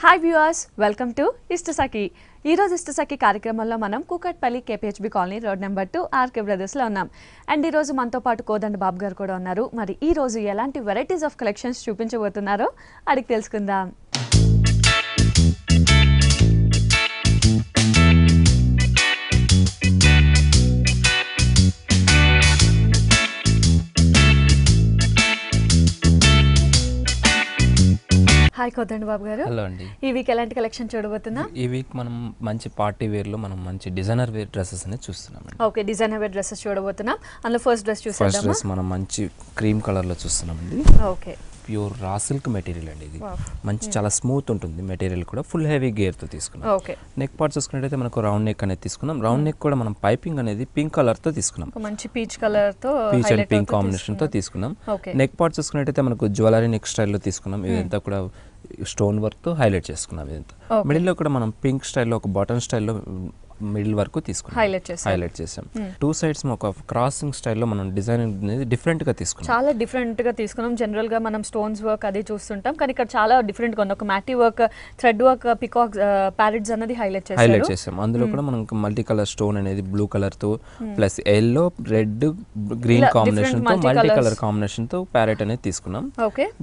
Hi viewers, welcome to Ishtasakhi. ఈరోజు ఇష్టసఖి కార్యక్రమంలో మనం Kukatpally KPHB colony road number 2 RK బ్రదర్స్లో ఉన్నాం. అండ్ ఈరోజు మనతో పాటు కోదండ బాబు గారు కూడా ఉన్నారు. మరి ఈరోజు ఎలాంటి వెరైటీస్ ఆఫ్ కలెక్షన్స్ చూపించబోతున్నారో అడిగి తెలుసుకుందాం. హాయ్ కోదండ బాబు గారు. హలో అండి. ఈ వీక్ ఎలాంటి కలెక్షన్ చూడబోతున్నాం? ఈ వీక్ మనం మంచి పార్టీ వేర్లో మనం మంచి డిజైనర్ వేర్ డ్రెస్సెస్ అనేది చూస్తున్నాం. ఓకే, డిజైనర్ వేర్ డ్రెస్సెస్ చూడబోతున్నాం. అందులో ఫస్ట్ డ్రెస్ చూసేద్దామా? ఫస్ట్ డ్రెస్ మనం మంచి క్రీమ్ కలర్లో చూస్తున్నామండి. Okay, pure raw silk material అండి. ఇది మంచి చాలా స్మూత్ ఉంటుంది మెటీరియల్ కూడా. ఫుల్ హెవీ గేర్తో తీసుకున్నాం. ఓకే, నెక్ పార్ట్ చూసుకున్నట్టయితే మనకు రౌండ్ నెక్ అనేది తీసుకున్నాం. రౌండ్ నెక్ కూడా మనం పైపింగ్ అనేది పింక్ కలర్తో తీసుకున్నాం. మంచి పీచ్ కలర్తో పీచ్ అండ్ పింక్ కాంబినేషన్తో తీసుకున్నాం. నెక్ పార్ట్ చూసుకున్నట్టయితే మనకు జ్యువెలరీ నెక్ స్టైల్లో తీసుకున్నాం. ఇదంతా కూడా స్టోన్ వర్క్తో హైలైట్ చేసుకున్నాం. ఇదంతా మిడిల్లో కూడా మనం పింక్ స్టైల్లో ఒక బటన్ స్టైల్లో మిడిల్ వరకు తీసుకున్నాం, హైలైట్ చేసాం. టూ సైడ్స్ ఒక క్రాసింగ్ స్టైల్లో మనం డిజైన్ అనేది డిఫరెంట్ గా తీసుకున్నాం. చాలా డిఫరెంట్ గా తీసుకున్నాం. జనరల్ గా మనం స్టోన్స్ వర్క్ అది చూస్తుంటాం, కానీ ఇక్కడ చాలా డిఫరెంట్ గా ఉంది. ఒక మ్యాటీ work, thread work, peacock parrots అనేది హైలైట్ చేసాం. అందులో కూడా మనం మల్టీ కలర్ స్టోన్ అనేది బ్లూ కలర్ తో plus yellow, red, green combination తో మల్టీ కలర్ కాంబినేషన్ తో ప్యారెట్ అనేది తీసుకున్నాం.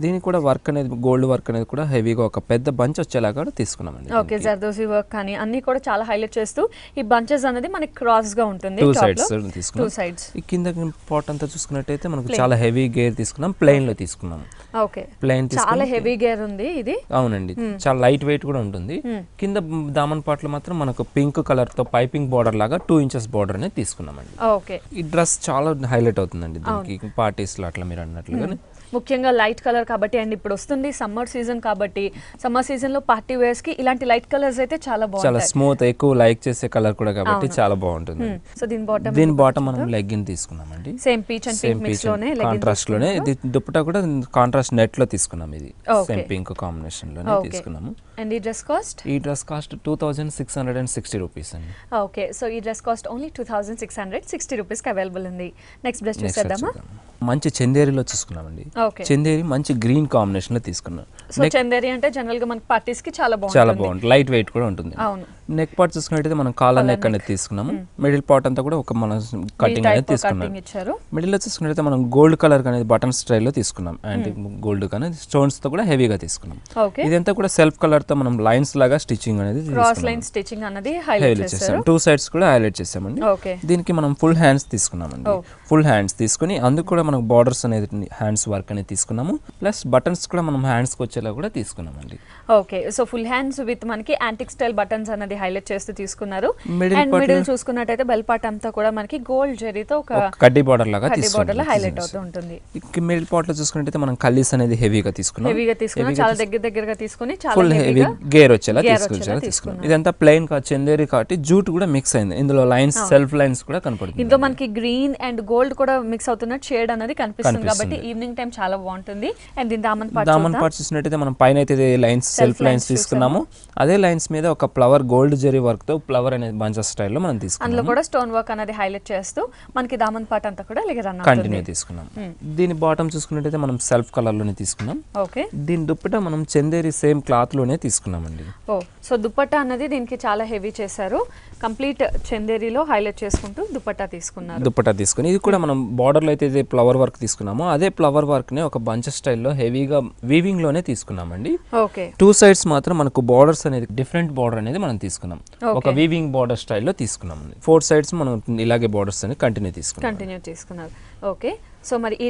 దీనికి కూడా వర్క్ అనేది గోల్డ్ వర్క్ అనేది కూడా హెవీగా ఒక పెద్ద బంచ్ వచ్చేలాగా తీసుకున్నాం అండి. ఓకే, జర్దోసి వర్క్ కానీ అన్ని కూడా చాలా హైలైట్ చేస్తూ ఈ బంచెస్ అనేది మనకి క్రాస్ గా ఉంటుంది. టూ సైడ్స్ ఈ కింద పార్ట్ అంతా చూసుకున్నట్టయితే మనకు చాలా హెవీ గేర్ తీసుకున్నాం. ప్లెయిన్ లో తీసుకున్నాం. ఓకే, ప్లెయిన్ చాలా హెవీ గేర్ ఉంది ఇది. అవునండి, చాలా లైట్ వెయిట్ కూడా ఉంటుంది. కింద దామన్ పార్ట్ లో మాత్రం మనకు పింక్ కలర్ తో పైపింగ్ బార్డర్ లాగా 2 ఇంచెస్ బార్డర్ అనేది తీసుకున్నామండి. ఓకే, ఈ డ్రెస్ చాలా హైలైట్ అవుతుందండి దీనికి పార్టీస్ లో అట్లా మీరు అన్నట్లుగా. ముఖ్యంగా లైట్ కలర్ కాబట్టి, అండ్ ఇప్పుడు వస్తుంది సమ్మర్ సీజన్ కాబట్టి సమ్మర్ సీజన్ లో పార్టీ వేర్స్ కి ఇలాంటి లైట్ కలర్స్ అయితే చాలా బాగుంటాయి. చాలా స్మూత్, ఎక్కువ లైక్ చేసే కలర్ కూడా కాబట్టి చాలా బాగుంటుంది. సో దీని బాటమ్ మనం లెగ్గిన్ తీసుకున్నామండి. Same peach and pink mix లోనే కాంట్రాస్ట్ లోనే. ఇది దుపట్టా కూడా కాంట్రాస్ట్ నెట్ లో తీసుకున్నాం. ఇది సేమ్ పింక్ కాంబినేషన్ లోనే తీసుకున్నాము. అండ్ ఈ డ్రెస్ కాస్ట్ 2660 రూపీస్ అండి. ఓకే, సో ఈ డ్రెస్ కాస్ట్ ఓన్లీ 2660 రూపీస్ కి అవైలబుల్ ఉంది. నెక్స్ట్ డ్రెస్ చూసేద్దామా? మంచి చందేరిలో చూసుకున్నామండి. చందేరి మంచి గ్రీన్ కాంబినేషన్ లో తీసుకున్నాం. సో చందేరి అంటే జనరల్ గా మనకి పార్టీస్ కి చాలా బాగుంటుంది, లైట్ వెయిట్ కూడా ఉంటుంది. నెక్ పార్ట్ చూసుకున్నట్టయితే మనం కాలర్ నెక్ అనేది తీసుకున్నాము. మిడిల్ పార్ట్ అంతా కూడా ఒక మన కటింగ్ అనేది తీసుకున్నాం. మిడిల్ లో చూసుకున్నట్టయితే మనం గోల్డ్ కలర్ అనేది బటన్ స్టైల్లో తీసుకున్నాం. అండ్ గోల్డ్ కానీ స్టోన్స్ తో కూడా హెవీగా తీసుకున్నాం. ఇదంతా కూడా సెల్ఫ్ కలర్ తో మనం లైన్స్ లాగా స్టిచ్చింగ్ అనేది హైలైట్ చేసాం. 2 సైడ్స్ కూడా హైలైట్ చేసామండి. దీనికి మనం ఫుల్ హ్యాండ్స్ తీసుకున్నామండి. ఫుల్ హ్యాండ్స్ తీసుకుని అందుకు కూడా మనకు బార్డర్స్ అనేది హ్యాండ్స్ వర్క్ అనేది తీసుకున్నాము. ప్లస్ బటన్స్ కూడా మనం హ్యాండ్స్ కి వచ్చేలా కూడా తీసుకున్నామండి. Okay, so full hands with మనకి యాంటిక్ స్టైల్ బటన్స్ అనేది హైలైట్ చేస్తూ తీసుకున్నారు. మిడిల్ చూసుకున్నట్టయితే బెల్ పార్ట్ అంతా కూడా మనకి గోల్డ్ జరీతో ఒక కడ్డీ బార్డర్ లాగా హైలైట్ అవుతూ ఉంటుంది. మిడిల్ పార్ట్ లో చూసుకున్నట్టయితే మనం కల్లీస్ అనేది హెవీగా తీసుకున్నాం. చాలా దగ్గరగా తీసుకుని ఫుల్ హెవీ గేర్ వచ్చేలా తీసుకున్నాం. ఇదంతా ప్లెయిన్ కా చందేరి కాబట్టి జూట్ కూడా మిక్స్ అయింది. ఇందులో లైన్స్, సెల్ఫ్ లైన్స్ కూడా కనపడుతుంది. ఇందులో మనకి గ్రీన్ అండ్ గోల్డ్ కూడా మిక్స్ అవుతున్నట్టు షేడ్ అనేది కనిపిస్తుంది కాబట్టి ఈవినింగ్ టైం చాలా బాగుంటుంది. అండ్ దీని దామన్ పార్ట్ చూసినట్టయితే మనం పైన అయితే లైన్స్, సెల్ఫ్ లైన్స్ తీసుకున్నాము. అదే లైన్స్ మీద ఒక ఫ్లవర్ గోల్డ్ జరీ వర్క్ తో ఫ్లవర్ అనేది బంచెస్ స్టైల్లో మనం తీసుకున్నాం. అందులో కూడా స్టోన్ వర్క్ అనేది హైలైట్ చేస్తూ మనకి దామన్ పార్ట్ అంతా కూడా కంటిన్యూ తీసుకున్నాం. దీని బాటమ్ చూసుకున్నట్టయితే మనం సెల్ఫ్ కలర్ లోనే తీసుకున్నాం. ఓకే, దీని దుప్పటా మనం చందేరి సేమ్ క్లాత్ లోనే తీసుకున్నామండి. సో దుపట్టా అనేది దీనికి చాలా హెవీ చేశారు. కంప్లీట్ చందేరిలో హైలైట్ చేసుకుంటూ దుపట్టా తీసుకుని ఇది కూడా మనం బార్డర్ లో అయితే ఫ్లవర్ వర్క్ తీసుకున్నామో అదే ఫ్లవర్ వర్క్ ని ఒక బంచ్ స్టైల్లో హెవీగా వీవింగ్ లోనే తీసుకున్నామండి. ఓకే, 2 సైడ్స్ మాత్రం మనకు బార్డర్స్ అనేది డిఫరెంట్ బార్డర్ అనేది మనం తీసుకున్నాం. ఒక వీవింగ్ బార్డర్ స్టైల్లో తీసుకున్నాం. 4 సైడ్స్ మనం ఇలాగే బార్డర్స్ అనేది కంటిన్యూ తీసుకున్నారు. ఓకే, సో మరి ఈ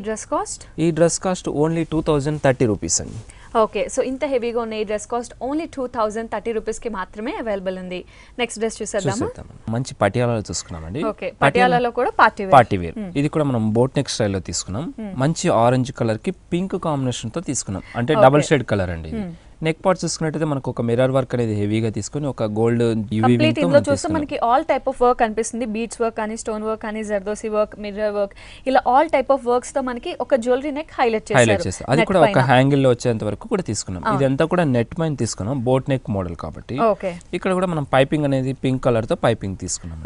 డ్రెస్ కాస్ట్ ఓన్లీ 2030 రూపీస్ అండి. ఓకే, సో ఇంత హెవీగా ఉన్న ఈ డ్రెస్ కాస్ట్ ఓన్లీ 2030 రూపీస్ కి మాత్రమే అవైలబుల్ ఉంది. నెక్స్ట్ డ్రెస్ చూసేద్దామా? మంచి పటియాలాలో చూసుకున్నామండి. ఓకే, పటియాలాలో కూడా పార్టీ వేర్. ఇది కూడా మనం బోట్ నెక్ స్టైల్లో తీసుకున్నాం. మంచి ఆరెంజ్ కలర్ కి పింక్ కాంబినేషన్ తో తీసుకున్నాం. అంటే డబుల్ షేడ్ కలర్ అండి. నెక్ పార్ట్ చూసుకున్నట్టయితే మనకు ఒక మిర్రర్ వర్క్ అనేది హెవీగా తీసుకొని ఒక గోల్డ్ చూస్తే మనకి ఆల్ టైప్ ఆఫ్ వర్క్ కనిపిస్తుంది. బీడ్స్ వర్క్ కానీ, స్టోన్ వర్క్ కానీ, జర్దోసి వర్క్, మిర్రర్ వర్క్, ఇలా ఆల్ టైప్ ఆఫ్ వర్క్స్ తో మనకి ఒక జ్యువెలరీ నెక్ హైలైట్ చేశారు. అది కూడా ఒక హ్యాంగిల్ లో వచ్చేంత వరకు కూడా తీసుకున్నాం. ఇదంతా కూడా నెట్ పైన తీసుకున్నాం, బోట్ నెక్ మోడల్ కాబట్టి. ఇక్కడ కూడా మనం పైపింగ్ అనేది పింక్ కలర్ తో పైపింగ్ తీసుకున్నాం.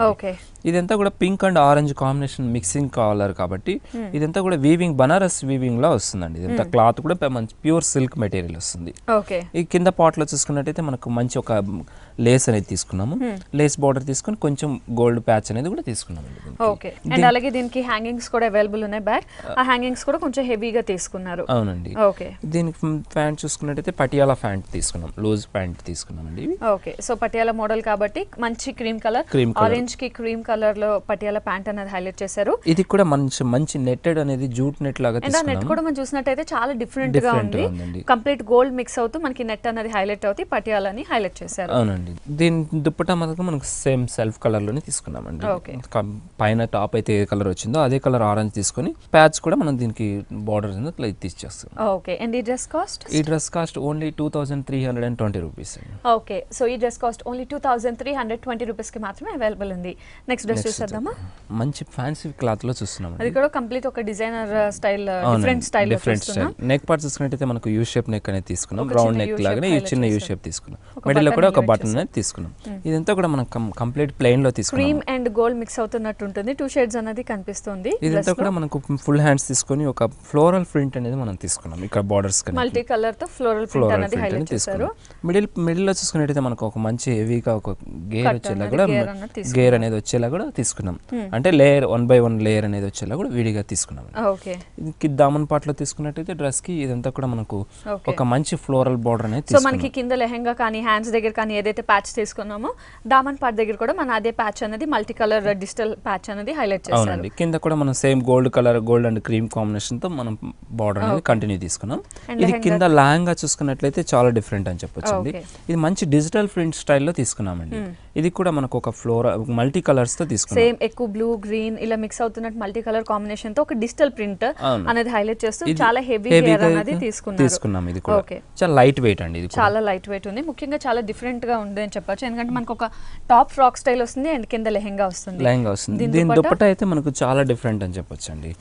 ఇదంతా కూడా pink and orange combination mixing colour కాబట్టి ఇదంతా కూడా వీవింగ్, బనారస్ వీవింగ్ లా వస్తుందండి. ఇదంతా క్లాత్ కూడా మంచి ప్యూర్ సిల్క్ మెటీరియల్ వస్తుంది. ఈ కింద పాట్ లో చూసుకున్నట్టయితే మనకు మంచి ఒక లేస్ అనేది తీసుకున్నాము, లేస్ బార్డర్ తీసుకొని కొంచెం గోల్డ్ ప్యాచ్ అనేది కూడా తీసుకున్నాము. ఓకే, అండ్ అలాగే దీనికి హ్యాంగింగ్స్ కూడా అవైలబుల్ ఉన్నాయి బ్యాక్, ఆ హ్యాంగింగ్స్ కూడా కొంచెం హెవీగా తీసుకున్నారు. అవునండి. ఓకే, దీనికి ప్యాంట్ చూసుకున్నట్టయితే పటియాలా ప్యాంట్ తీసుకున్నాం, లూజ్ ప్యాంట్ తీసుకున్నామండి. ఓకే, సో పటియాలా మోడల్ కాబట్టి మంచి క్రీమ్ కలర్, ఆరెంజ్ కి క్రీమ్ కలర్ లో పటియాలా ప్యాంట్ అనేది హైలైట్ చేశారు. ఇది కూడా మంచి నెట్టెడ్ అనేది జూట్ నెట్ లాగా తీసుకున్నాం. నెట్ కూడా మనం చూసినట్టయితే చాలా డిఫరెంట్ గా ఉంది, కంప్లీట్ గోల్డ్ మిక్స్ అవుతూ మనకి నెట్ అనేది హైలైట్ అవుతుంది, పటియాలాని హైలైట్ చేశారు. అవునండి. దీని దుప్పటా మాత్రం మనకు సేమ్ సెల్ఫ్ కలర్ లోనే తీసుకున్నామండి. పైన టాప్ అయితే ఏ కలర్ వచ్చిందో అదే కలర్ ఆరెంజ్ తీసుకొని ప్యాచ్ కూడా మనం దీనికి బార్డర్ అనేది తీసేస్తాం. ఓకే, అండ్ ఈ డ్రెస్ కాస్ట్? ఈ dress cost only 2320 rupees. Okay, so ఈ డ్రెస్ కాస్ట్ ఓన్లీ 2320 రూపీస్ కి మాత్రమే అవైలబుల్ ఉంది. నెక్స్ట్ డ్రెస్ చూసేద్దామా? మంచి ఫ్యాన్సీ క్లాత్ లో చూస్తున్నాం. అది కూడా కంప్లీట్ ఒక designer style, different style. Neck part చూసుకున్నట్టయితే మనకు యూ షేప్ నెక్ అనేది తీసుకున్నాం, రౌండ్ నెక్ లాగానే ఈ చిన్న యూ షేప్ తీసుకున్నాం, మిడిల్ లో కూడా ఒక బటన్ అనేది తీసుకున్నాం. ఇదంతా కూడా మనం కంప్లీట్ ప్లెయిన్ లో తీసుకున్నాం. క్రీమ్ అండ్ గోల్డ్ మిక్స్ అవుతున్నట్టు ఉంటుంది, 2 షేడ్స్ అనేది కనిపిస్తుంది. ఇదంతా కూడా మనకు ఫుల్ హ్యాండ్స్ తీసుకొని ఒక ఫ్లోరల్ ప్రింట్ అనేది మనం తీసుకున్నాం. ఇక్కడ బార్డర్స్ మల్టీ కలర్ తో ఫ్లోరల్ ప్రింట్ అనేది హైలైట్ చేశారు. మిడిల్ లో చూసుకున్నట్టయితే మనకు ఒక మంచి హెవీగా ఒక గేర్ వచ్చేలా కూడా, గేర్ అనేది వచ్చేలా కూడా తీసుకున్నాం. అంటే లేయర్ 1 by 1 లేయర్ అనేది వచ్చేలా కూడా విడిగా తీసుకున్నాం. ఓకే, దామన్ పార్ట్ లో తీసుకున్నట్టయితే డ్రెస్ కి ఇదంతా కూడా మనకు ఒక మంచి ఫ్లోరల్ బార్డర్ అనేది సో మనకి కింద లెహంగా కానీ హ్యాండ్స్ దగ్గర కానీ ఏదైతే ప్యాచ్ తీసుకున్నామో దామన్ పార్ట్ దగ్గర కూడా మన అదే ప్యాచ్ అనేది మల్టీ కలర్ డిజిటల్ ప్యాచ్ అనేది హైలైట్ చేశారు. అవునండి. కింద కూడా మనం same gold and cream combination తో మనం బార్డర్ అనేది కంటిన్యూ తీసుకున్నాం. ఇది కింద లెహంగా చూసుకున్నట్లయితే చాలా డిఫరెంట్ అని చెప్పొచ్చు. ఇది మంచి డిజిటల్ ప్రింట్ స్టైల్లో తీసుకున్నామండి. ఇది కూడా మనకు ఒక మల్టీ కలర్స్ తో తీసుకున్నాం. సేమ్ ఎక్కువ బ్లూ గ్రీన్ ఇలా మిక్స్ అవుతున్నట్టు మల్టీ కలర్ కాంబినేషన్ తో ఒక డిజిటల్ ప్రింట్ అనేది హైలైట్ చేస్తూ చాలా హెవీ గేర్ అనేది తీసుకున్నాం. ఇది కూడా చాలా లైట్ వెయిట్ అండి. ఇది చాలా లైట్ వెయిట్ ఉంది, ముఖ్యంగా చాలా డిఫరెంట్ గా ఉంది అని చెప్పొచ్చు. ఎందుకంటే మనకు ఒక టాప్ ఫ్రాక్ స్టైల్ వస్తుంది అండ్ కింద లెహంగా వస్తుంది. దీని దుపట్టా అయితే మనకు చాలా డిఫరెంట్ అని చెప్పొచ్చు అండి.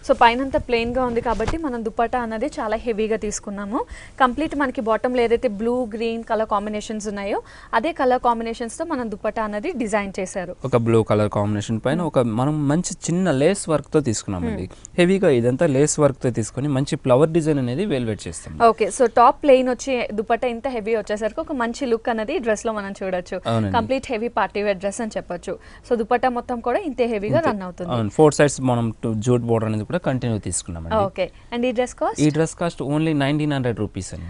సో పైన అంతా ప్లెయిన్ గా ఉంది కాబట్టి మనం దుపట్టా అనేది చాలా హెవీగా తీసుకున్నాము. కంప్లీట్ మనకి బాటమ్ లో ఏదైతే బ్లూ గ్రీన్ కలర్ కాంబినేషన్స్ ఉన్నాయో అదే కలర్ కాంబినేషన్స్ తో మనం దుపట్టా అనేది డిజైన్ చేశారు. ఒక బ్లూ కలర్ కాంబినేషన్ పైన ఒక మనం మంచి చిన్న లేస్ వర్క్ తో తీసుకున్నామండి. హెవీగా ఇదంతా లేస్ వర్క్ తో తీసుకొని మంచి ఫ్లవర్ డిజైన్ అనేది వెల్వెట్ చేస్తాం. ఓకే, సో టాప్ ప్లెయిన్ వచ్చి దుపట్టా ఇంత హెవీ వచ్చేసరికి ఒక మంచి లుక్ అనేది డ్రెస్ లో మనం చూడొచ్చు. Complete heavy party wear dress అని చెప్పొచ్చు. సో దుపట్టా మొత్తం కూడా ఇంతే హెవీగా రన్ అవుతుంది. 4 సైడ్స్ మనం జూట్ బోర్డర్ అనేది కూడా కంటిన్యూ తీసుకున్నామండి. ఓకే, అండ్ ఈ డ్రెస్ కాస్ట్? ఈ డ్రెస్ కాస్ట్ ఓన్లీ 1900 రూపీస్ అండి.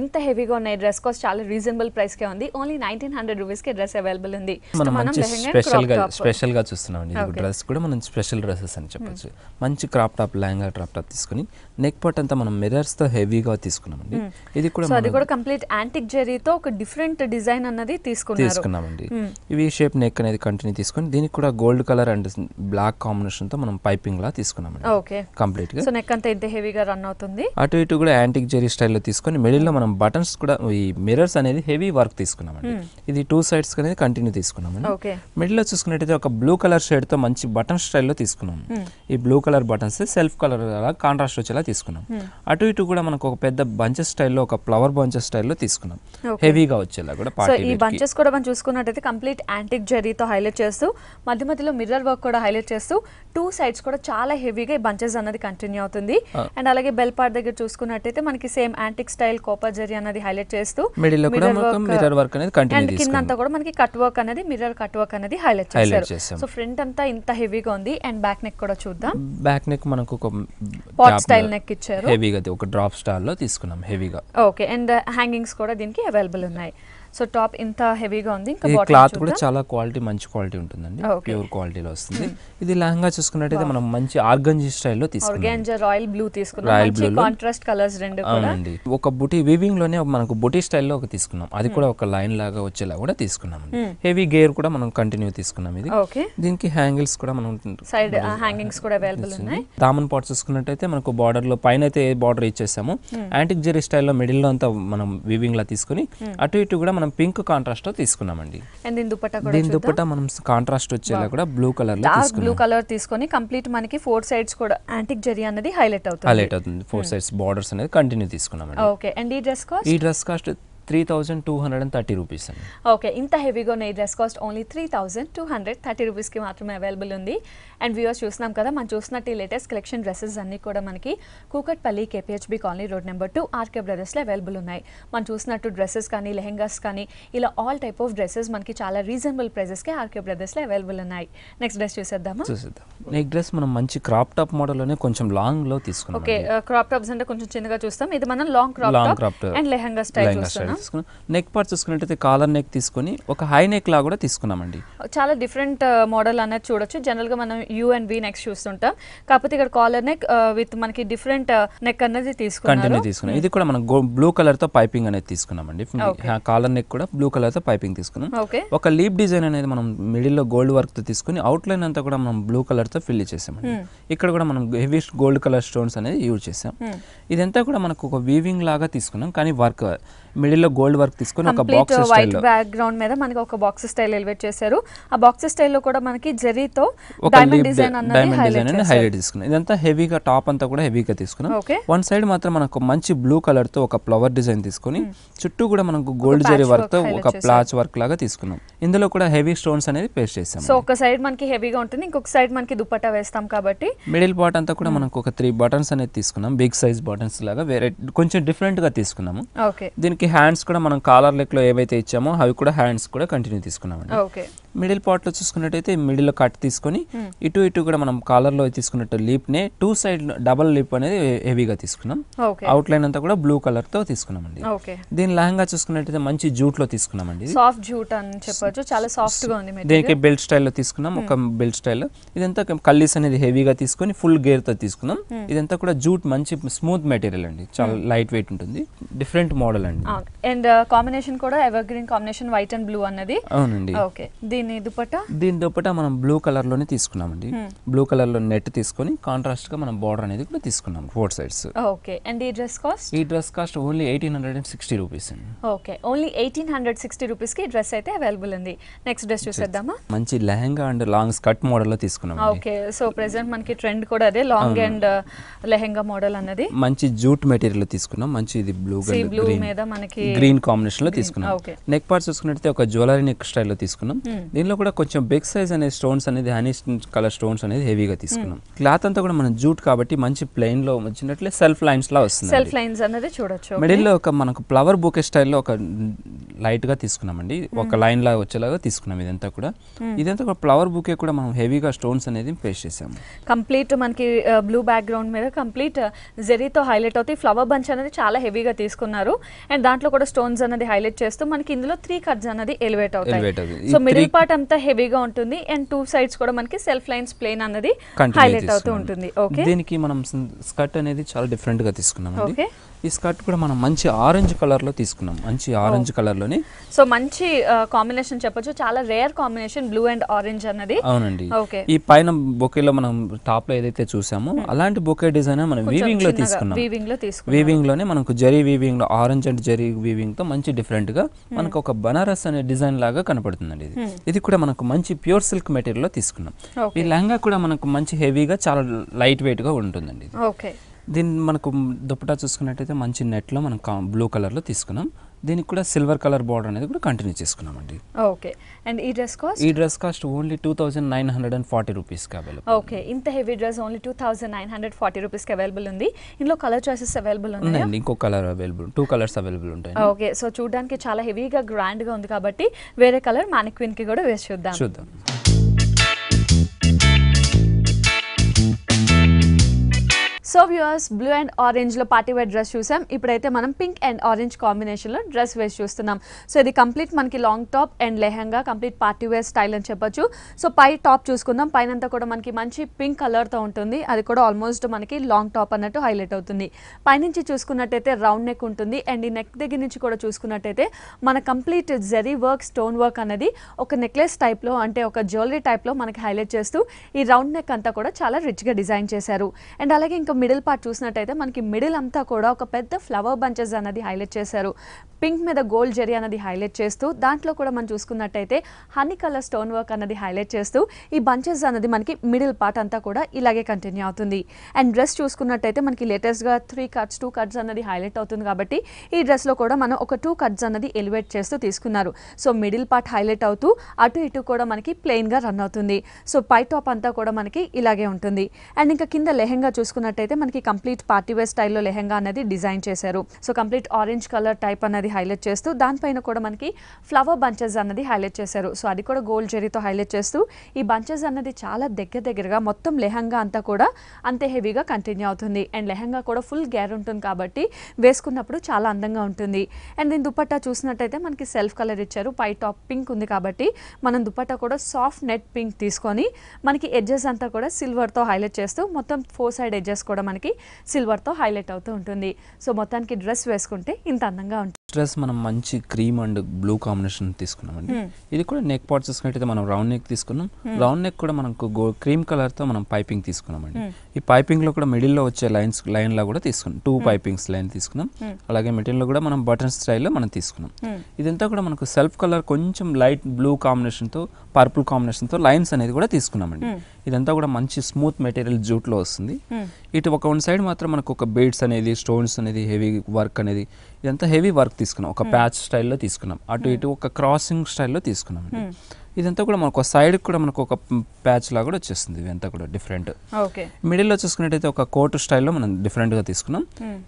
ఇంత హెవీగా ఉన్న డ్రెస్ కాస్ట్ చాలా రీజనబుల్ ప్రైస్ కే ఉంది. ఓన్లీ 1900 రూపీస్ కి డ్రెస్ అవైలబుల్ ఉంది. మనం స్పెషల్ గా చూస్తున్నామండి. ఇది డ్రెస్ కూడా మనం స్పెషల్ డ్రెస్సెస్ అని చెప్పొచ్చు. మంచి crop top lehenga crop top తీసుకుని నెక్ పార్ట్ అంతా మనం మిర్రర్స్ తో హెవీగా తీసుకున్నామండి. ఇది కూడా కంప్లీట్ యాంటిక్ జరీతో ఒక డిఫరెంట్ డిజైన్ అన్నది తీసుకున్నామండి. ఇవి షేప్ నెక్ అనేది కంటిన్యూ తీసుకొని దీనికి కూడా gold colour and black combination తో మనం పైపింగ్ లా తీసుకున్నామండి. ఓకే, కంప్లీట్ గా సో నెక్ అంతా ఇంత హెవీగా రన్ అవుతుంది. అటు ఇటు కూడా యాంటిక్ జరీ స్టైల్లో తీసుకొని మిడిల్ లో మనం బటన్స్ కూడా ఈ మిర్రర్స్ అనేది హెవీ వర్క్ తీసుకున్నామండి. ఇది 2 సైడ్స్ అనేది కంటిన్యూ తీసుకున్నామండి. మిడిల్ లో చూసుకున్నట్టయితే ఒక బ్లూ కలర్ షేడ్ తో మంచి బటన్ స్టైల్లో తీసుకున్నాం. ఈ blue colour buttons self colour contrast వచ్చేలా తీసుకున్నాం. అటు ఇటు కూడా మనకు ఒక పెద్ద బంచెస్ స్టైల్లో ఒక ఫ్లవర్ బంచెస్ స్టైల్లో తీసుకున్నాం, హెవీగా వచ్చేలా కూడా. ఈ బంచెస్ కూడా మనం చూసుకున్నట్టయితే కంప్లీట్ యాంటిక్ జరీతో హైలైట్ చేస్తూ మధ్య మధ్యలో మిర్రర్ వర్క్ కూడా హైలైట్ చేస్తూ 2 సైడ్స్ కూడా చాలా హెవీగా ఈ బంచెస్ అనేది కంటిన్యూ అవుతుంది. అండ్ అలాగే బెల్ పార్ట్ దగ్గర చూసుకున్నట్టయితే మనకి same antique style Cooper zari అనేది హైలైట్ చేస్తూ మిడిల్ లో కూడా మిర్రర్ వర్క్ అనేది కంటిన్యూ చేసుకున్నాం. కింద అంతా కూడా మనకి కట్ వర్క్ అనేది మిర్రర్ కట్ వర్క్ అనేది హైలైట్ చేశారు. సో ఫ్రంట్ అంతా ఇంత హెవీగా ఉంది. అండ్ బ్యాక్ నెక్ కూడా చూద్దాం. బ్యాక్ నెక్ మనకు ఒక పాట్ స్టైల్ నెక్ ఇచ్చారు, హెవీగా ఒక డ్రాప్ స్టైల్ లో తీసుకున్నాం హెవీగా. ఓకే, అండ్ హ్యాంగింగ్స్ కూడా దీనికి అవైలబుల్ ఉన్నాయి. సో టాప్ ఇంత హెవీగా ఉంది. ఇంకా క్లాత్ కూడా చాలా క్వాలిటీ, మంచి క్వాలిటీ ఉంటుందండి, ప్యూర్ క్వాలిటీలో వస్తుంది. ఇది లెహంగా చూసుకున్నట్టయితే మనం మంచి ఆర్గంజీ స్టైల్లో తీసుకున్నాం. ఆర్గాంజా రాయల్ బ్లూ తీసుకున్నాం, మంచి కాంట్రాస్ట్ కలర్స్ రెండు కూడా. అవునండి, ఒక బుటీ వీవింగ్ లోనే మనకు బుటీ స్టైల్లో ఒక తీసుకున్నాం. అది కూడా ఒక లైన్ లాగా వచ్చేలా కూడా తీసుకున్నాం. హెవీ గేర్ కూడా మనం కంటిన్యూ తీసుకున్నాం. ఇది దీనికి హ్యాంగిల్స్ కూడా మనం సైడ్ హ్యాంగింగ్స్ కూడా అవైలబుల్ ఉన్నాయి. దామన్ పార్ట్ చూసుకున్నట్టయితే మనకు బార్డర్ లో పైన అయితే బార్డర్ ఇచ్చేసాము, యాంటిక్ జెరీ స్టైల్లో మిడిల్ లో అంతా మనం వీవింగ్ లా తీసుకుని అటు ఇటు కూడా మనం పింక్ కాంట్రాస్ట్ తో తీసుకున్నామండి. దీని దుపట్టా మనం కాంట్రాస్ట్ వచ్చేలా కూడా బ్లూ కలర్ లో తీసుకున్నాం. బ్లూ కలర్ తీసుకొని కంప్లీట్ మనకి 4 సైడ్స్ కూడా యాంటిక్ జరీ అనేది హైలైట్ అవుతుంది. 4 సైడ్స్ బార్డర్స్ అనేది కంటిన్యూ తీసుకున్నామండి. ఓకే, అండ్ ఈ డ్రెస్ కాస్ట్? ఈ డ్రెస్ కాస్ట్ 3230 రూపీస్ అండి. ఓకే, ఇంత హెవీగా ఉన్న ఈ డ్రెస్ కాస్ట్ ఓన్లీ 3230 రూపీస్కి మాత్రమే అవైలబుల్ ఉంది. అండ్ వ్యూవర్స్ చూస్తున్నాం కదా, మనం చూసినట్టు ఈ లేటెస్ట్ కలెక్షన్ డ్రెస్సెస్ అన్నీ కూడా మనకి Kukatpally KPHB colony road number 2 RK బ్రదర్స్లో అవైలబుల్ ఉన్నాయి. మనం చూసినట్టు డ్రెస్సెస్ కానీ లెహెంగాస్ కానీ ఇలా ఆల్ టైప్ ఆఫ్ డ్రెస్సెస్ మనకి చాలా రీజనబుల్ ప్రైజెస్కి ఆర్కే బ్రదర్స్లో అవైలబుల్ ఉన్నాయి. నెక్స్ట్ డ్రెస్ చూసేద్దామా? నెక్స్ట్ డ్రెస్ మనం మంచి క్రాప్ టాప్ మోడల్లోనే కొంచెం లాంగ్లో తీసుకున్నాం. ఓకే, క్రాప్ టాప్స్ అంటే కొంచెం చిన్నగా చూస్తాం, ఇది మనం long crop top and lehenga style చూస్తున్నాం. నెక్ పార్ట్ చూసుకున్నట్టయితే కాలర్ నెక్ తీసుకొని ఒక హై నెక్ లా కూడా తీసుకున్నామండి. చాలా డిఫరెంట్ మోడల్ అనేది చూడొచ్చు. జనరల్ గా మనం యూ అండ్ వి నెక్స్ చూస్తుంటాం, కాకపోతే ఇక్కడ కాలర్ నెక్ విత్ మనకి డిఫరెంట్ నెక్ అనేది తీసుకున్నాం. ఇది కూడా మనం బ్లూ కలర్ తో పైపింగ్ అనేది తీసుకున్నామండి. కాలర్ నెక్ కూడా బ్లూ కలర్ తో పైపింగ్ తీసుకున్నాం. ఒక లీప్ డిజైన్ అనేది మనం మిడిల్ లో గోల్డ్ వర్క్ తో తీసుకుని అవుట్ లైన్ అంతా కూడా మనం బ్లూ కలర్ తో ఫిల్ చేసామండి. ఇక్కడ కూడా మనం హెవీ గోల్డ్ కలర్ స్టోన్స్ అనేది యూజ్ చేసాం. ఇదంతా కూడా మనకు ఒక వీవింగ్ లాగా తీసుకున్నాం, కానీ వర్క్ మిడిల్ లో గోల్డ్ వర్క్ తీసుకొని ఒక బాక్స్ వైట్ బ్యాక్ గ్రౌండ్ మీద మనకి ఒక బాక్స్ స్టైల్ ఎలివేట్ చేశారు. ఆ బాక్స్ స్టైల్ లో కూడా మనకి జరీతో డైమండ్ డిజైన్ అనేది హైలైట్ తీసుకున్నాం. ఇదంతా హెవీగా టాప్ అంతా కూడా హెవీగా తీసుకున్నాం. వన్ సైడ్ మాత్రం మనకు మంచి బ్లూ కలర్ తో ఒక ఫ్లవర్ డిజైన్ తీసుకొని చుట్టూ కూడా మనకు గోల్డ్ జరీ వర్క్ తో ఒక ప్లాచ్ వర్క్ లాగా తీసుకున్నాం. ఇందులో కూడా హెవీ స్టోన్స్ అనేది పేస్ట్ చేసాం. సో ఒక సైడ్ మనకి హెవీగా ఉంటుంది, ఇంకొక సైడ్ మనకి దుపట్టా వేస్తాం కాబట్టి మిడిల్ పార్ట్ అంతా కూడా మనకు ఒక 3 బటన్స్ అనేది తీసుకున్నాం. బిగ్ సైజ్ బటన్స్ లాగా వేరే కొంచెం డిఫరెంట్ గా తీసుకున్నాము. దీనికి హ్యాండ్స్ కూడా మనం కాలర్ లెక్ లో ఏవైతే ఇచ్చామో అవి కూడా హ్యాండ్స్ కూడా కంటిన్యూ తీసుకున్నామండి. మిడిల్ పార్ట్ లో చూసుకున్నట్టయితే మిడిల్ లో కట్ తీసుకొని ఇటు కూడా మనం కాలర్ లో తీసుకున్నట్టు లీప్ నే 2 సైడ్ డబల్ లీప్ అనేది హెవీగా తీసుకున్నాం. అవుట్ లైన్ అంతా కూడా బ్లూ కలర్ తో తీసుకున్నామండి. దీని లెహంగా చూసుకున్నట్టయితే మంచి జూట్ లో తీసుకున్నామండి. సాఫ్ట్ జూట్ అని చెప్పొచ్చు, చాలా సాఫ్ట్ గా ఉంది. దీనికి బెల్ట్ స్టైల్ లో తీసుకున్నాం, ఒక బెల్ట్ స్టైల్. ఇదంతా కల్లీస్ అనేది హెవీగా తీసుకొని ఫుల్ గేర్ తో తీసుకున్నాం. ఇదంతా కూడా జూట్ మంచి స్మూత్ మెటీరియల్ అండి, చాలా లైట్ వెయిట్ ఉంటుంది, డిఫరెంట్ మోడల్ అండి. అండ్ కాంబినేషన్ కూడా ever green combination, white and blue అన్నది. అవునండి. ఓకే, దీని దుపట్టా మనం బ్లూ కలర్ లోనే తీసుకున్నామండి. బ్లూ కలర్ లో నెట్ తీసుకొని కాంట్రాస్ట్ గా మనం బోర్డర్ అనేది కూడా తీసుకున్నాం 4 సైడ్స్. ఓకే, అండ్ ఈ డ్రెస్ కాస్ట్ ఓన్లీ 1860 రూపీస్ అండి. ఓకే, ఓన్లీ 1860 రూపీస్ కి డ్రెస్ అయితే అవైలబుల్ ఉంది. నెక్స్ట్ డ్రెస్ చూసేద్దామా? మంచి lehenga and long skirt model లో తీసుకున్నాం. ఓకే, సో ప్రెజెంట్ మనకి ట్రెండ్ కూడా అదే లాంగ్ అండ్ లెహంగా మోడల్ అన్నది. మంచి జూట్ మెటీరియల్ తీసుకున్నాం. మంచి ఇది బ్లూ మీద మనకి గ్రీన్ కాంబినేషన్ లో తీసుకున్నాం. నెక్ పార్ట్ చూసుకున్నట్లయితే ఒక జ్యువెలరీ నెక్ స్టైల్ లో తీసుకున్నాం. దీనిలో కూడా కొంచెం బిగ్ సైజ్ అనే స్టోన్స్ అనేది హనీ కలర్ స్టోన్స్ అనేది హెవీగా తీసుకున్నాం. క్లాత్ అంతా కూడా మనం జూట్ కాబట్టి మంచి ప్లెయిన్ లో వచ్చినట్లే సెల్ఫ్ లైన్స్ లా వస్తుంది. సెల్ఫ్ లైన్స్ అనేది చూడొచ్చు. మిడిల్ లో ఒక మనకు ఫ్లవర్ బుకే స్టైల్లో ఒక లైట్ గా తీసుకున్నామండి, ఒక లైన్ లాగా వచ్చేలాగా తీసుకున్నాం. ఇదంతా కూడా ఫ్లవర్ బుకే కూడా మనం హెవీగా స్టోన్స్ అనేది పేస్ట్ చేసాము. కంప్లీట్ మనకి బ్లూ బ్యాక్ గ్రౌండ్ మీద కంప్లీట్ జరీతో హైలైట్ అవుతాయి. ఫ్లవర్ బంచ్ అనేది చాలా హెవీగా తీసుకున్నారు, అండ్ దాంట్లో కూడా స్టోన్స్ అనేది హైలైట్ చేస్తూ మనకి ఇందులో 3 కట్స్ అనేది ఎలివేట్ అవుతాయి. సో మిడిల్ పార్ట్ అంతా హెవీగా ఉంటుంది, అండ్ 2 సైడ్స్ కూడా మనకి సెల్ఫ్ లైన్స్ ప్లేన్ అనేది హైలైట్ అవుతూ ఉంటుంది. ఓకే, దీనికి మనం స్కర్ట్ అనేది చాలా డిఫరెంట్ గా తీసుకున్నాం. ఈ స్కర్ట్ కూడా మనం మంచి ఆరెంజ్ కలర్ లో తీసుకున్నాం. మంచి ఆరెంజ్ కలర్ లోనే, సో మంచి కాంబినేషన్ చెప్పొచ్చు, చాలా rare combination blue and orange అన్నది. అవునండి. ఈ పైన బొకేలో మనం టాప్ లో ఏదైతే చూసామో అలాంటి బొకే డిజైన్ మనం వీవింగ్ లో తీసుకున్నాం. వీవింగ్ లోనే మనకు జరీ వీవింగ్ లో ఆరెంజ్ అండ్ జరీ వీవింగ్ తో మంచి డిఫరెంట్ గా మనకు ఒక బనారస్ అనే డిజైన్ లాగా కనపడుతుందండి. ఇది కూడా మనకు మంచి ప్యూర్ సిల్క్ మెటీరియల్ లో తీసుకున్నాం. ఈ లెహంగా కూడా మనకు మంచి హెవీగా చాలా లైట్ వెయిట్ గా ఉంటుందండి. దీన్ని మనకు దుపట్టా చూసుకున్నట్టయితే మంచి నెట్ లో మనం బ్లూ కలర్ లో తీసుకున్నాం. దీనికి కూడా సిల్వర్ కలర్ బార్డర్ అనేది కూడా కంటిన్యూ చేసుకున్నామండి. ఓకే, అండ్ ఈ డ్రెస్ కాస్ట్ ఓన్లీ 2940 రూపీస్ కి అవైలబుల్. ఓకే, ఇంత హెవీ డ్రెస్ ఓన్లీ 2940 రూపీస్ కి అవైలబుల్ ఉంది. ఇందులో కలర్ చాయిసెస్ అవైలబుల్ ఉన్నాయండి. ఇంకో కలర్ అవైలబుల్, 2 కలర్స్ అవైలబుల్ ఉంటాయి. ఓకే, సో చూడడానికి చాలా హెవీగా గ్రాండ్ గా ఉంది కాబట్టి వేరే కలర్ మానిక్విన్ కి కూడా వేసి చూద్దాం. సో వ్యూవర్స్, బ్లూ అండ్ ఆరెంజ్లో పార్టీ వేర్ డ్రెస్ చూసాం. ఇప్పుడైతే మనం పింక్ అండ్ ఆరెంజ్ కాంబినేషన్లో డ్రెస్ వేసి చూస్తున్నాం. సో ఇది కంప్లీట్ మనకి long top and lehenga, complete party wear style అని చెప్పొచ్చు. సో పై టాప్ చూసుకుందాం, పైనంతా కూడా మనకి మంచి పింక్ కలర్తో ఉంటుంది. అది కూడా ఆల్మోస్ట్ మనకి లాంగ్ టాప్ అన్నట్టు హైలైట్ అవుతుంది. పైనుంచి చూసుకున్నట్టయితే రౌండ్ నెక్ ఉంటుంది, అండ్ ఈ నెక్ దగ్గర నుంచి కూడా చూసుకున్నట్టయితే మన complete zari work, stone work అనేది ఒక నెక్లెస్ టైప్లో, అంటే ఒక జ్యువెలరీ టైప్లో మనకి హైలైట్ చేస్తూ ఈ రౌండ్ నెక్ అంతా కూడా చాలా రిచ్గా డిజైన్ చేశారు. అండ్ అలాగే ఇంకా మిడిల్ పార్ట్ చూసినట్టయితే మనకి మిడిల్ అంతా కూడా ఒక పెద్ద ఫ్లవర్ బంచెస్ అనేది హైలైట్ చేశారు. పింక్ మీద గోల్డ్ జెరీ అనేది హైలైట్ చేస్తూ దాంట్లో కూడా మనం చూసుకున్నట్టయితే హనీ కలర్ స్టోన్ వర్క్ అనేది హైలైట్ చేస్తూ ఈ బంచెస్ అనేది మనకి మిడిల్ పార్ట్ అంతా కూడా ఇలాగే కంటిన్యూ అవుతుంది. అండ్ డ్రెస్ చూసుకున్నట్టయితే మనకి లేటెస్ట్గా 3 కట్స్ 2 కట్స్ అనేది హైలైట్ అవుతుంది కాబట్టి ఈ డ్రెస్లో కూడా మనం ఒక 2 కట్స్ అనేది ఎలివేట్ చేస్తూ తీసుకున్నారు. సో మిడిల్ పార్ట్ హైలైట్ అవుతూ అటు ఇటు కూడా మనకి ప్లెయిన్గా రన్ అవుతుంది. సో పై టాప్ అంతా కూడా మనకి ఇలాగే ఉంటుంది. అండ్ ఇంకా కింద లెహెంగా చూసుకున్నట్టయితే మనకి కంప్లీట్ పార్టీ వేర్ స్టైల్లో లెహెంగా అనేది డిజైన్ చేశారు. So complete orange colour type అనేది హైలైట్ చేస్తూ దానిపైన కూడా మనకి ఫ్లవర్ బంచెస్ అన్నది హైలైట్ చేశారు. సో అది కూడా గోల్డ్ జెరీతో హైలైట్ చేస్తూ ఈ బంచెస్ అన్నది చాలా దగ్గరగా మొత్తం లెహంగా అంతా కూడా అంతే హెవీగా కంటిన్యూ అవుతుంది. అండ్ లెహంగా కూడా ఫుల్ గేర్ ఉంటుంది కాబట్టి వేసుకున్నప్పుడు చాలా అందంగా ఉంటుంది. అండ్ దీని దుపట్టా చూసినట్టయితే మనకి సెల్ఫ్ కలర్ ఇచ్చారు. పై టాప్ పింక్ ఉంది కాబట్టి మనం దుపట్టా కూడా సాఫ్ట్ నెట్ పింక్ తీసుకొని మనకి ఎడ్జెస్ అంతా కూడా సిల్వర్తో హైలైట్ చేస్తూ మొత్తం 4 సైడ్ ఎడ్జెస్ కూడా మనకి సిల్వర్తో హైలైట్ అవుతూ ఉంటుంది. సో మొత్తానికి డ్రెస్ వేసుకుంటే ఇంత అందంగా ఉంటుంది. డ్రెస్ మనం మంచి క్రీమ్ అండ్ బ్లూ కాంబినేషన్ తీసుకున్నామండి. ఇది కూడా నెక్ పార్ట్ చూసుకున్నట్టయితే మనం రౌండ్ నెక్ తీసుకున్నాం. రౌండ్ నెక్ కూడా మనకు క్రీమ్ కలర్ తో మనం పైపింగ్ తీసుకున్నామండి. ఈ పైపింగ్ లో కూడా మిడిల్ లో వచ్చే లైన్ లా కూడా తీసుకున్నాం. 2 పైపింగ్స్ లైన్ తీసుకున్నాం. అలాగే మిడిల్ లో కూడా మనం బటన్ స్టైల్లో మనం తీసుకున్నాం. ఇదంతా కూడా మనకు సెల్ఫ్ కలర్ కొంచెం లైట్ బ్లూ కాంబినేషన్ తో పర్పుల్ కాంబినేషన్ తో లైన్స్ అనేది కూడా తీసుకున్నామండి. ఇదంతా కూడా మంచి స్మూత్ మెటీరియల్ జూట్ లో వస్తుంది. ఇటు ఒక 1 సైడ్ మాత్రం మనకు ఒక బీడ్స్ అనేది స్టోన్స్ అనేది హెవీ వర్క్ అనేది ఇదంతా హెవీ వర్క్ తీసుకున్నాం. ఒక ప్యాచ్ స్టైల్లో తీసుకున్నాం. అటు ఇటు ఒక క్రాసింగ్ స్టైల్లో తీసుకున్నాం. ఇదంతా కూడా మనకు సైడ్ కూడా మనకు ఒక ప్యాచ్ లాగా కూడా వచ్చేస్తుంది. ఇదంతా కూడా డిఫరెంట్. మిడిల్లో చూసుకున్నట్టయితే ఒక కోట్ స్టైల్లో మనం డిఫరెంట్ గా తీసుకున్నాం.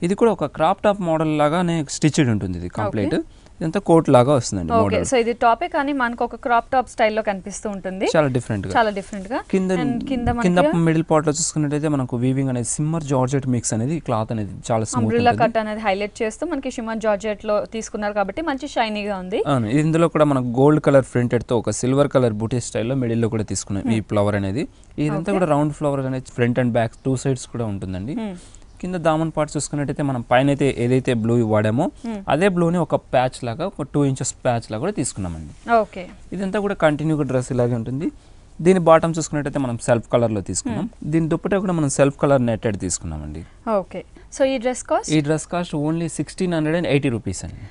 ఇది కూడా ఒక క్రాప్ టాప్ మోడల్ లాగానే స్టిచ్డ్ ఉంటుంది. ఇది కంప్లీట్ ఇదంతా కోట్ లాగా వస్తుందండి మోడల్. సో ఇది టాపే కానీ మనకు ఒక క్రాప్ టాప్ స్టైల్లో కనిపిస్తూ ఉంటుంది. చాలా డిఫరెంట్ గా కింద మిడిల్ పార్ట్ లో చూసుకున్నట్టయితే మనకు వీవింగ్ అనేది సిమ్మర్ జార్జెట్ మిక్స్ అనేది క్లాత్ అనేది చాలా స్మూత్ అంబ్రెల్లా కట్ అనేది హైలైట్ చేస్తూ మనకి సిమ్మర్ జార్జెట్ లో తీసుకున్నారు కాబట్టి మంచి షైనీగా ఉంది. ఇందులో కూడా మనకు గోల్డ్ కలర్ ప్రింటెడ్ తో ఒక సిల్వర్ కలర్ బూటీ స్టైల్లో మిడిల్ లో కూడా తీసుకున్నాం. ఈ ఫ్లవర్ అనేది ఇదంతా కూడా రౌండ్ ఫ్లవర్ అనేది ఫ్రంట్ అండ్ బ్యాక్ 2 సైడ్స్ కూడా ఉంటుందండి. కింద దామన్ పార్ట్ చూసుకున్నట్టయితే మనం పైన అయితే ఏదైతే బ్లూ వాడామో అదే బ్లూని ఒక ప్యాచ్ లాగా ఒక 2 ఇంచెస్ ప్యాచ్ లాగా కూడా తీసుకున్నామండి. ఇదంతా కూడా కంటిన్యూగా డ్రెస్ ఇలాగే ఉంటుంది. దీని బాటమ్ చూసుకున్నట్టయితే మనం సెల్ఫ్ కలర్ లో తీసుకున్నాం. దీని దుప్పటా కూడా మనం సెల్ఫ్ కలర్ నెట్టెడ్ తీసుకున్నామండి. సో ఈ డ్రెస్ కాస్ట్ ఓన్లీ 1680 రూపీస్ అండి.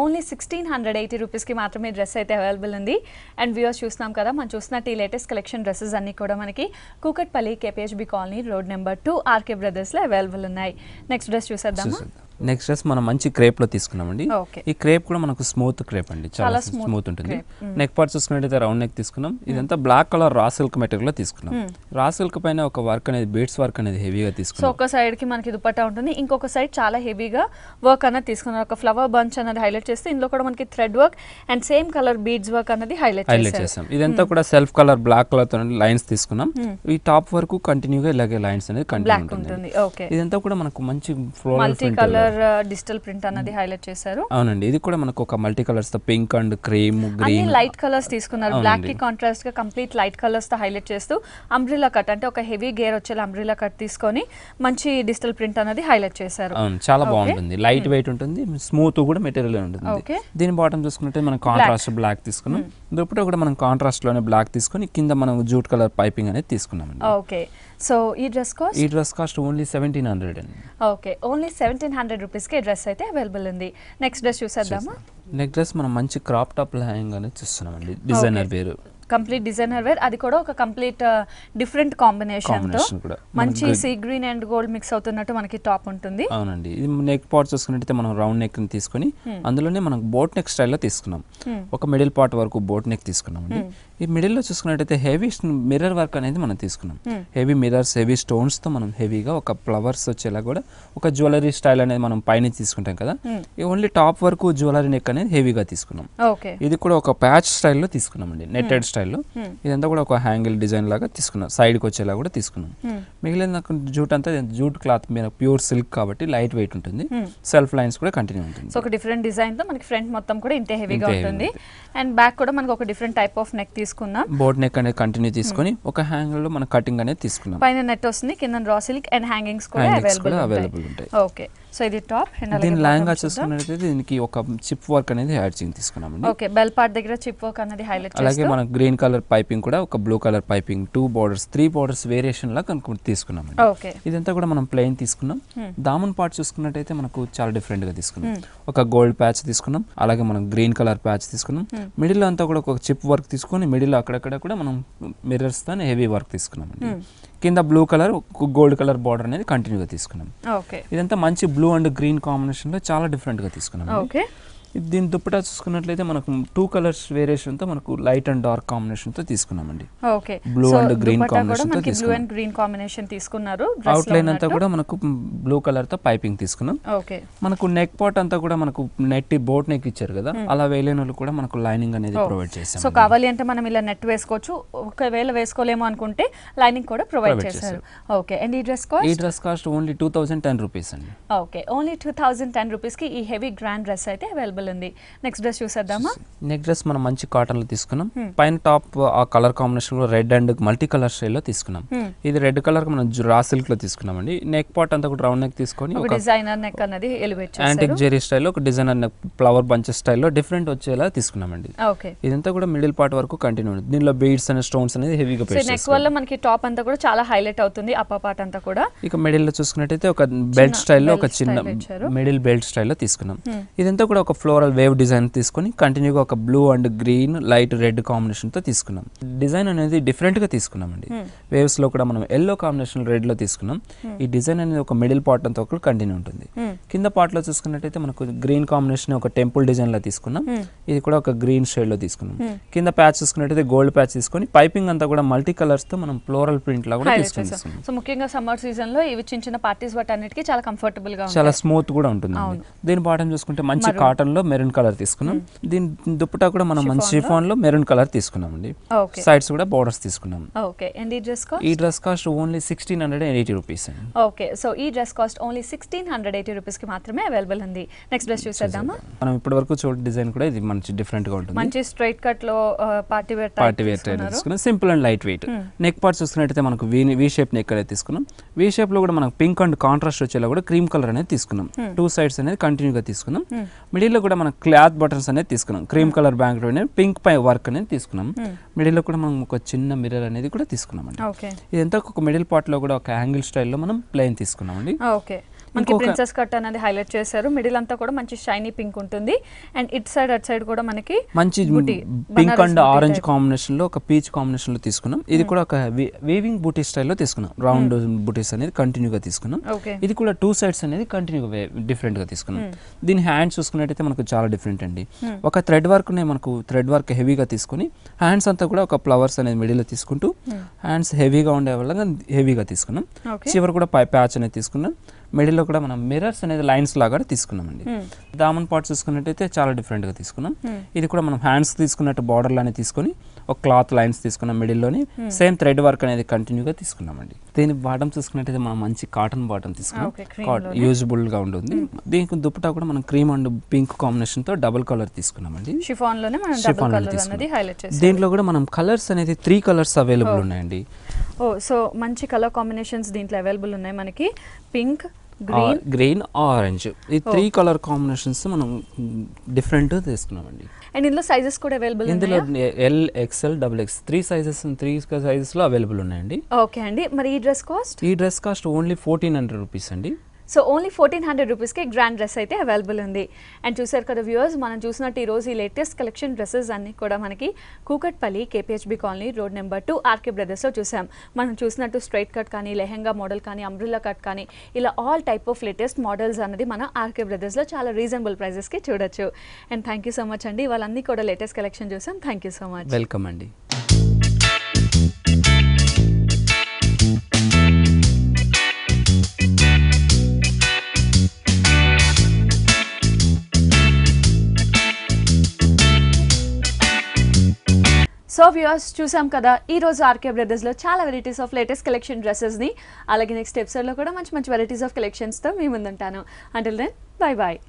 ఓన్లీ 1680 రూపీస్ కి మాత్రమే డ్రెస్ అయితే అవైలబుల్ ఉంది. అండ్ వ్యూవర్స్ చూస్తున్నాం కదా, మనం చూస్తున్నట్టు ఈ లేటెస్ట్ కలెక్షన్ డ్రెస్సెస్ అన్ని కూడా మనకి Kukatpally KPHB colony road number 2 RK brothers లో అవైలబుల్ ఉన్నాయి. నెక్స్ట్ డ్రెస్ చూసేద్దామా? నెక్స్ట్ డ్రెస్ మనం మంచి క్రేప్ లో తీసుకున్నామండి. ఈ క్రేప్ కూడా మనకు స్మూత్ క్రేప్ అండి, చాలా స్మూత్ ఉంటుంది. నెక్ పార్ట్ చూసుకున్నట్టయితే రౌండ్ నెక్ తీసుకున్నాం. ఇదంతా black colour raw silk material లో తీసుకున్నాం. రా సిల్క్ పైన ఒక వర్క్ అనేది బీడ్స్ వర్క్ అనేది హెవీగా తీసుకున్నాం. సో ఒక సైడ్ కి మనకి దుపట్టా ఉంటుంది, ఇంకొక సైడ్ చాలా హెవీగా వర్క్ అనేది తీసుకున్నారు. ఒక ఫ్లవర్ బంచ్ అనేది హైలైట్ చేస్తే ఇందులో కూడా మనకి thread work and same colour beads work అనేది హైలైట్ చేసాం. ఇదంతా కూడా సెల్ఫ్ కలర్ బ్లాక్ కలర్ తో లైన్స్ తీసుకున్నాం. ఈ టాప్ వరకు కంటిన్యూగా ఇలాగే లైన్స్ అనేది కంటిన్యూ ఉంటుంది. ఇదంతా కూడా మనకు మంచి ఫ్లోరల్ డిజిటల్ ప్రింట్ అనేది హైలైట్ చేశారు. అవునండి, ఇది కూడా మనకు ఒక మల్టీ కలర్స్ తో pink and cream green light colours తీసుకున్నారు. బ్లాక్ కి కాంట్రాస్ట్ గా కంప్లీట్ లైట్ కలర్స్ తో హైలైట్ చేస్తూ అంబ్రెల్లా కట్ అంటే ఒక హెవీ గేర్ వచ్చేలా అంబ్రెల్లా కట్ తీసుకొని మంచి డిజిటల్ ప్రింట్ అనేది హైలైట్ చేశారు. చాలా బాగుంటుంది, లైట్ వెయిట్ ఉంటుంది, స్మూత్ కూడా మెటీరియల్ ఉంటుంది. దీని బాటమ్ చూసుకుంటే మనం కాంట్రాస్ట్ బ్లాక్ తీసుకున్నాం. దుపట్టా కూడా మనం కాంట్రాస్ట్ లోనే బ్లాక్ తీసుకొని కింద మనం జూట్ కలర్ పైపింగ్ అనేది తీసుకున్నాం. సో ఈ డ్రెస్ కాస్ట్ ఓన్లీ 1700 అండి. ఓన్లీ 1700 రూపీస్ కి డ్రెస్ అయితే అవైలబుల్ ఉంది. నెక్స్ట్ డ్రెస్ చూసేద్దామా? నెక్స్ట్ డ్రెస్ మనం మంచి క్రాప్ టాప్ లెహంగా అనేది చూస్తున్నామండి. Designer wear, complete designer wear. అది కూడా ఒక కంప్లీట్ డిఫరెంట్ కాంబినేషన్ తో మంచి sea green and gold mix అవుతున్నట్టు మనకి టాప్ ఉంటుంది. అవునండి, ఇది నెక్ పార్ట్ చూసుకున్నట్టయితే మనం రౌండ్ నెక్ ని తీసుకొని అందులోనే మనం బోట్ నెక్ స్టైల్లో తీసుకున్నాం. ఒక మిడిల్ పార్ట్ వరకు బోట్ నెక్ తీసుకున్నాం అండి. ఈ మిడిల్ లో చూసుకున్నట్టయితే హెవీ మిర్రర్ వర్క్ అనేది మనం తీసుకున్నాం. హెవీ మిర్రర్స్, హెవీ స్టోన్స్ తో మనం హెవీగా ఒక ఫ్లవర్స్ వచ్చేలా కూడా ఒక జ్యువెలరీ స్టైల్ అనేది మనం పైన తీసుకుంటాం కదా, ఓన్లీ టాప్ వరకు జ్యువెలరీ నెక్ అనేది హెవీగా తీసుకున్నాం. ఇది కూడా ఒక ప్యాచ్ స్టైల్లో తీసుకున్నాం అండి, నెట్టెడ్ స్టైల్లో. ఇదంతా కూడా ఒక హ్యాంగిల్ డిజైన్ లాగా తీసుకున్నాం, సైడ్ కి వచ్చేలా కూడా తీసుకున్నాం. మిగిలిన జూట్ అంతా జూట్ క్లాత్ మీద ప్యూర్ సిల్క్ కాబట్టి లైట్ వెయిట్ ఉంటుంది. సెల్ఫ్ లైన్స్ కూడా కంటిన్యూ ఉంటుంది. సో ఒక డిఫరెంట్ డిజైన్ తో మనకి ఫ్రంట్ మొత్తం కూడా ఇంతే హెవీగా ఉంటుంది. అండ్ బ్యాక్ కూడా మనకి ఒక డిఫరెంట్ టైప్ ఆఫ్ నెక్ తీసుకున్నాం. బోట్ నెక్ అనేది కంటిన్యూ తీసుకొని ఒక హ్యాంగిల్ లో మన కటింగ్ అనేది తీసుకున్నాం. పైన నెట్ వస్తుంది, కింద రా సిల్క్ అండ్ హ్యాంగింగ్స్ కూడా అవైలబుల్ ఉంటాయి. సో ఇది టాప్ అండ్ దీని లెహంగా చూసుకున్నట్లయితే దీనికి ఒక చిప్ వర్క్ అనేది యాడ్ చేసి తీసుకున్నామండి. ఓకే, బెల్ పార్ట్ దగ్గర చిప్ వర్క్ అనేది హైలైట్ చేస్తూ అలాగే మన గ్రీన్ కలర్ పైపింగ్ కూడా ఒక blue colour piping 2 borders 3 borders variation లా తీసుకున్నామండి. ఓకే, ఇదంతా కూడా మనం ప్లెయిన్ తీసుకున్నాం. దామన్ పార్ట్ చూసుకున్నట్టయితే మనకు చాలా డిఫరెంట్ గా తీసుకున్నాం. ఒక గోల్డ్ ప్యాచ్ తీసుకున్నాం, అలాగే మనం గ్రీన్ కలర్ ప్యాచ్ తీసుకున్నాం. మిడిల్ అంతా కూడా ఒక చిప్ వర్క్ తీసుకొని మిడిల్ అక్కడక్కడ కూడా మనం మిర్రర్స్ తో హెవీ వర్క్ తీసుకున్నామండి. కింద blue colour gold colour border అనేది కంటిన్యూగా తీసుకున్నాం. ఇదంతా మంచి బ్లూ అండ్ గ్రీన్ కాంబినేషన్ లో చాలా డిఫరెంట్ గా తీసుకున్నాం. దీని దుప్పటా చూసుకున్నట్లయితే మనకు 2 కలర్స్ వేరియేషన్ తో మనకు లైట్ అండ్ డార్క్ కాంబినేషన్ తో తీసుకున్నామండి. Okay, blue and green combination తో బ్లూ అండ్ గ్రీన్ కాంబినేషన్ తీసుకున్నారు. అవుట్ లైన్ అంతా కూడా మనకు బ్లూ కలర్ తో పైపింగ్ తీసుకున్నాం. ఓకే, మనకు నెక్ పార్ట్ అంతా కూడా మనకు నెట్ బోట్ నెక్ ఇచ్చారు కదా, అలా వేలేనోళ్ళు కూడా మనకు లైనింగ్ అనేది ప్రొవైడ్ చేసాం. సో కావాలి అంటే మనం ఇలా నెట్ వేసుకోవచ్చు, ఒకవేళ వేసుకోలేము అనుకుంటే లైనింగ్ కూడా ప్రొవైడ్ చేశారు. ఓకే, అండ్ ఈ డ్రెస్ కాస్ట్ ఓన్లీ 2010 రూపీస్ అండి. ఓకే, ఓన్లీ 2010 రూపీస్ కి ఈ హెవీ గ్రాండ్ డ్రెస్ అయితే అవైలబుల్ ఉంది. నెక్స్ట్ డ్రెస్ చూసేద్దామా? నెక్స్ట్ డ్రెస్ మనం మంచి కాటన్ లో తీసుకున్నాం. పైన టాప్ ఆ కలర్ కాంబినేషన్ లో red and multi colour style లో తీసుకున్నాం. ఇది రెడ్ కలర్ మనం రా సిల్క్ లో తీసుకున్నామండి. నెక్ పార్ట్ అంతా కూడా రౌండ్ నెక్ తీసుకొని ఒక డిజైనర్ నెక్ అనేది ఎలివేట్ చేశారు. యాంటిక్ జెరీ స్టైల్ లో ఒక designer neck flower bunches style లో డిఫరెంట్ వచ్చేలా తీసుకున్నామండి. ఓకే, ఇదంతా కూడా మిడిల్ పార్ట్ వరకు కంటిన్యూ ఉంది. దీనిలో బీడ్స్ అండ్ స్టోన్స్ అనేది హెవీగా పేస్ట్ చేశారు. నెక్ వల్ల మనకి టాప్ అంతా కూడా చాలా హైలైట్ అవుతుంది, అప్పర్ పార్ట్ అంతా కూడా. ఇక మిడిల్ లో చూసుకున్నట్టయితే ఒక బెల్ట్ స్టైల్ లో ఒక చిన్న మిడిల్ బెల్ట్ స్టైల్ లో తీసుకున్నాం. ఇదంతా కూడా ఒక ఫ్లోరల్ వేవ్ డిజైన్ తీసుకొని కంటిన్యూగా ఒక blue and green light red combination తో తీసుకున్నాం. డిజైన్ అనేది డిఫరెంట్ గా తీసుకున్నామండి. వేవ్స్ లో కూడా మనం ఎల్లో కాంబినేషన్ రెడ్ లో తీసుకున్నాం. ఈ డిజైన్ అనేది ఒక మిడిల్ పార్ట్ అంతా కూడా కంటిన్యూ ఉంటుంది. కింద పార్ట్ లో చూసుకున్నట్టయితే మనకు గ్రీన్ కాంబినేషన్ ఒక టెంపుల్ డిజైన్ లో తీసుకున్నాం. ఇది కూడా ఒక గ్రీన్ షేడ్ లో తీసుకున్నాం. కింద ప్యాచ్ చూసుకున్నట్టయితే గోల్డ్ ప్యాచ్ తీసుకొని పైపింగ్ అంతా కూడా మల్టీ కలర్స్ తో మనం ఫ్లోరల్ ప్రింట్ లా కూడా తీసుకున్నాం. సో ముఖ్యంగా సమ్మర్ సీజన్ లో ఇవి చిన్న చిన్న పార్టీస్ వాటన్నిటికీ చాలా కంఫర్టబుల్ గా చాలా స్మూత్ కూడా ఉంటుంది. దీని బాటమ్ చూసుకుంటే మంచి కాటన్ లో మెరూన్ కలర్ తీసుకున్నాం. దీని దుప్పటా కూడా మనం మంచి షిఫాన్ లో మెరూన్ కలర్ తీసుకున్నామండి. సైడ్స్ కూడా బోర్డర్స్ తీసుకున్నాం. ఓకే, అండ్ ఈ డ్రెస్ కాస్ట్ ఓన్లీ 1680 రూపీస్ అండి. ఓకే, సో ఈ డ్రెస్ కాస్ట్ ఓన్లీ 1680 రూపీస్ కి మాత్రమే అవైలబుల్ ఉంది. నెక్స్ట్ డ్రెస్ చూసేద్దామా? మనం ఇప్పటి వరకు చూడ డిజైన్ కూడా ఇది మంచి డిఫరెంట్ గా ఉంటుంది. మంచి స్ట్రైట్ కట్ లో పార్టీ వేర్ తీసుకున్నాం. Simple and light weight. Neck part చూసుకున్నట్టయితే మనకు వి షేప్ నెక్ అనేది తీసుకున్నాం. వి షేప్ లో కూడా మనకు పింక్ అండ్ కాంట్రాస్ట్ వచ్చేలా కూడా క్రీమ్ కలర్ అనేది తీసుకున్నాం. 2 సైడ్స్ అనేది కంటిన్యూ గా తీసుకున్నాం. మిడిల్ లో కూడా మనం క్లాత్ బటన్స్ అనేది తీసుకున్నాం. క్రీమ్ కలర్ బ్యాంక్ పింక్ పై వర్క్ అనేది తీసుకున్నాం. మిడిల్ లో కూడా మనం ఒక చిన్న మిర్రర్ అనేది కూడా తీసుకున్నాం అండి. ఇదంతా ఒక మిడిల్ పార్ట్ లో కూడా ఒక యాంగిల్ స్టైల్ లో మనం ప్లెయిన్ తీసుకున్నాం అండి. ఓకే, మనకి ప్రిన్సెస్ కట్ అనేది హైలైట్ చేశారు. మిడిల్ అంతా కూడా మంచి షైనీ పింక్ ఉంటుంది. And it side at side కూడా మనకి మంచి పింక్ అండ్ ఆరెంజ్ కాంబినేషన్ లో ఒక పీచ్ కాంబినేషన్ లో తీసుకున్నాం. ఇది కూడా ఒక వేవింగ్ బూటీ స్టైల్లో తీసుకున్నాం. రౌండ్ బూటీస్ అనేది కంటిన్యూగా తీసుకున్నాం. ఇది కూడా 2 సైడ్స్ అనేది కంటిన్యూగా డిఫరెంట్ గా తీసుకున్నాం. దీని హ్యాండ్స్ చూసుకున్నట్టయితే మనకు చాలా డిఫరెంట్ అండి. ఒక థ్రెడ్ వర్క్ నే మనకు థ్రెడ్ వర్క్ హెవీగా తీసుకుని హ్యాండ్స్ అంతా కూడా ఒక ఫ్లవర్స్ అనేది మిడిల్ లో తీసుకుంటూ హ్యాండ్స్ హెవీగా ఉండే వల్ల హెవీగా తీసుకున్నాం. చివరి కూడా ప్యాచ్ అనేది తీసుకున్నాం. మిడిల్ లో కూడా మనం మిర్రర్స్ అనేది లైన్స్ లాగా తీసుకున్నామండి. దామన్ పార్ట్ చూసుకున్నట్టయితే చాలా డిఫరెంట్ గా తీసుకున్నాం. ఇది కూడా మనం హ్యాండ్స్ తీసుకున్నట్టు బార్డర్ లానే తీసుకొని ఒక క్లాత్ లైన్స్ తీసుకున్నాం. మిడిల్ లోని సేమ్ థ్రెడ్ వర్క్ అనేది కంటిన్యూగా తీసుకున్నామండి. దీని బాటమ్ చూసుకున్నట్టయితే మనం మంచి కాటన్ బాటమ్ తీసుకున్నాం. యూజబుల్ గా ఉంటుంది. దీనికి దుప్పటా కూడా మనం క్రీమ్ అండ్ పింక్ కాంబినేషన్ తో డబుల్ కలర్ తీసుకున్నామండి. దీంట్లో కూడా మనం కలర్స్ అనేది 3 కలర్స్ అవైలబుల్ ఉన్నాయండి. సో మంచి కలర్ కాంబినేషన్స్ దీంట్లో అవైలబుల్ ఉన్నాయి మనకి. పింక్, గ్రీన్, ఆరెంజ్ ఈ 3 కలర్ కాంబినేషన్స్ మనం డిఫరెంట్ తీసుకున్నామండి. అండ్ ఇందులో సైజెస్ కూడా అవైలబుల్ ఇందులో ఎల్, ఎక్స్ఎల్, XXL 3 సైజెస్ లో అవైలబుల్ ఉన్నాయండి. ఓకే అండి, మరి ఈ డ్రెస్ కాస్ట్ ఓన్లీ 1400 రూపీస్ అండి. సో ఓన్లీ 1400 రూపీస్కి గ్రాండ్ డ్రెస్ అయితే అవైలబుల్ ఉంది. అండ్ చూసారు కదా వ్యూవర్స్, మనం చూసినట్టు ఈరోజు ఈ లేటెస్ట్ కలెక్షన్ డ్రెస్సెస్ అన్నీ కూడా మనకి Kukatpally KPHB colony road number 2 RK బ్రదర్స్లో చూసాం. మనం చూసినట్టు స్ట్రైట్ కట్ కానీ, లెహెంగా మోడల్ కానీ, అంబ్రిల్లా కట్ కానీ, ఇలా all type of latus models అన్నది మన RK బ్రదర్స్లో చాలా రీజనబుల్ ప్రైజెస్కి చూడొచ్చు. And thank you so much అండి, వాళ్ళన్నీ కూడా లేటెస్ట్ కలెక్షన్ చూసాం. Thank you so much. Welcome అండి. సో వ్యూవర్స్ చూసాం కదా ఈ రోజు RK బ్రదర్స్లో చాలా వెరైటీస్ ఆఫ్ లేటెస్ట్ కలెక్షన్ డ్రెస్సెస్ని, అలాగే నెక్స్ట్ ఎపిసోడ్లో కూడా మంచి మంచి వెరైటీస్ ఆఫ్ కలెక్షన్స్తో మీ ముందుంటాను. Until then bye bye.